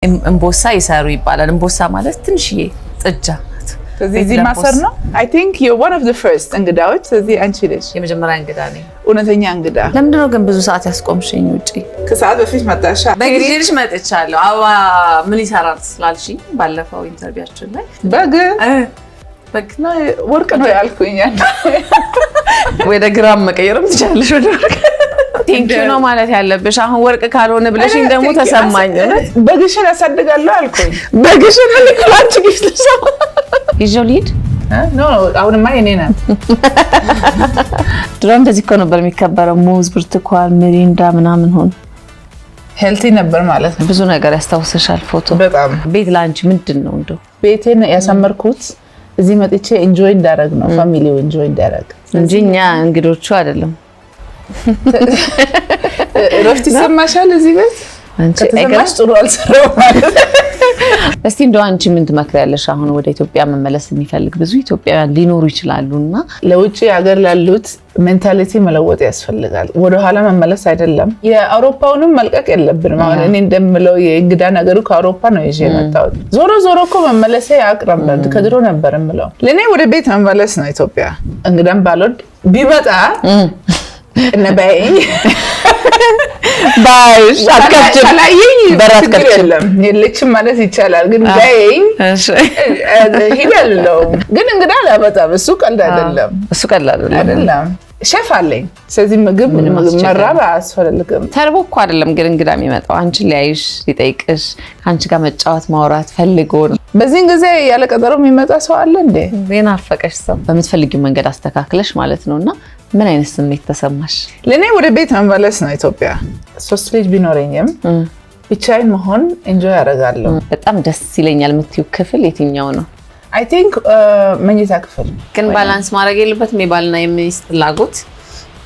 እምቦሳ ይሰሩ ይባላል እምቦሳ ማለት ትንሽዬ ጥጃ ስለዚህ ማሰር ነው I think you're one of the first እንግዳዎች ስለዚህ አንቺ ነሽ የመጀመሪያ እንግዳ ነኝ እውነተኛ እንግዳ ለምንድን ነው ግን ብዙ ሰዓት ያስቆምሽኝ ውጪ ከሰዓት በፊት መጣሻ በግልሽ መጥቻለሁ አዋ ምን ይሰራል ስላልሽኝ ባለፈው ኢንተርቪያችን ላይ በግ ነው ወርቅ ነው ያልኩኝ ወደ ግራም መቀየርም ትችላለሽ ወደ ወርቅ ቴንክ ዩ ነው ማለት ያለብሽ አሁን ወርቅ ካልሆነ ብለሽኝ ደግሞ ተሰማኝ በግሽን አሳድጋለሁ አልኩኝ በግሽን ልክላንቺ ግሽ ተሰማ ይዤው ልሂድ ኖ አሁንማ የኔ ናት ድሮ እንደዚህ እኮ ነበር የሚከበረው ሙዝ ብርቱካን ሚሪንዳ ምናምን ሆነ ሄልቲ ነበር ማለት ነው ብዙ ነገር ያስታውሰሻል ፎቶ በጣም ቤት ላንቺ ምንድነው እንደው ቤቴን ያሳመርኩት እዚህ መጥቼ ኢንጆይ እንዳረግ ነው ፋሚሊው ኢንጆይ እንዳረግ እንጂኛ እንግዶቹ አይደለም ረፍት ይሰማሻል እዚህ ቤት አንቺ አይገርምሽ ጥሩ አልሰራው ማለት እስቲ እንደው አንቺ ምን ትመክሪያለሽ አሁን ወደ ኢትዮጵያ መመለስ የሚፈልግ ብዙ ኢትዮጵያውያን ሊኖሩ ይችላሉና ለውጪ ሀገር ላሉት ሜንታሊቲ መለወጥ ያስፈልጋል ወደ ኋላ መመለስ አይደለም የአውሮፓውንም መልቀቅ የለብንም አሁን እኔ እንደምለው የእንግዳ ነገሩ ከአውሮፓ ነው ይዤ መጣው ዞሮ እኮ መመለስ ያቅርብ ከድሮ ነበርምለው ለኔ ወደ ቤት መመለስ ነው ኢትዮጵያ እንግዳም ባሎድ ቢመጣ እነበይ ባይሽ አትከፍችላይኝ በራት ከፍችለም የለችም ማለት ይቻላል ግን ባይኝ እሺ ሄዳለው ግን እንግዳ አላመጣም እሱ ቀልድ አይደለም ሼፍ አለኝ ስለዚህ ምግብ መራብ አስፈልግም ተርቦ እኮ አይደለም ግን እንግዳ የሚመጣው አንቺ ሊያይሽ ሊጠይቅሽ አንቺ ጋር መጫወት ማውራት ፈልጎ በዚህ ጊዜ ያለ ቀጠሮ የሚመጣ ሰው አለ እንዴ በናፈቀሽ ሰው በምትፈልጊው መንገድ አስተካክለሽ ማለት ነውና ምን አይነት ስሜት ተሰማሽ ለኔ ወደ ቤት መመለስ ነው ኢትዮጵያ ሶስት ልጅ ቢኖርኝም ብቻዬን መሆን ኢንጆይ አደርጋለሁ በጣም ደስ ይለኛል የምትዩ ክፍል የትኛው ነው I think መኝታ ክፍል ግን ባላንስ ማድረግ የለበትም የባልና የሚስት ፍላጎት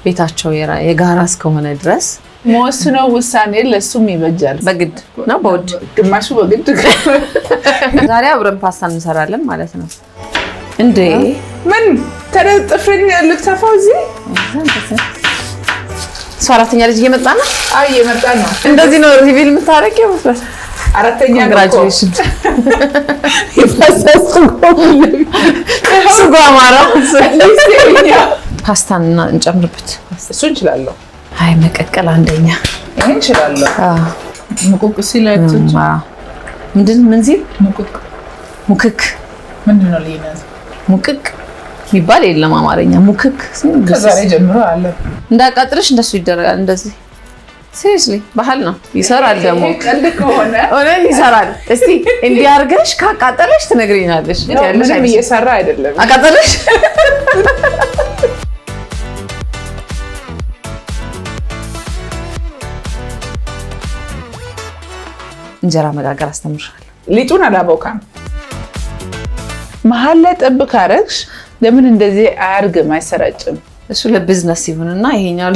ቤታቸው የጋራ እስከሆነ ድረስ ሞስነው ውሳኔ ለሱም ይበጃል በግድ ነው በውድ ግማሹ በግድ ዛሬ አብረን ፓስታ እንሰራለን ማለት ነው እንዴ ምን ተረጥፍኝ ልክተፋው እዚህ አራተኛ ልጅ እየመጣ ነው አይ እየመጣ ነው እንደዚህ ነው ሪቪል የምታረቂው አራተኛ ኮንግራቹሌሽን ሱጎ አማራ ፓስታና እንጨምርበት እሱ እንችላለን አይ መቀቀል አንደኛ ይሄን እንችላለን ሙቁቅ ሲላችሁ ምንድን ምን ሲል ሙክክ ምንድነው ለይነት ሙክክ ይባል የለም አማርኛ ሙክክ ከዛሬ ጀምሮ አለ እንዳቃጥልሽ እንደሱ ይደረጋል እንደዚህ seriously ባህል ነው ይሰራል ደግሞ ቀልድ ከሆነ ኦሬዲ ይሰራል እስቲ እንዲህ አርገሽ ካቃጠለሽ ትነግሪኛለሽ ያለሽ እየሰራ አይደለም አቃጠለሽ እንጀራ መጋገር አስተምርሻለሁ ሊጡን አላቦካም መሀል ላይ ጠብቅ አረግሽ ለምን እንደዚህ አያርግም አይሰራጭም እሱ ለቢዝነስ ይሁንና ይሄኛው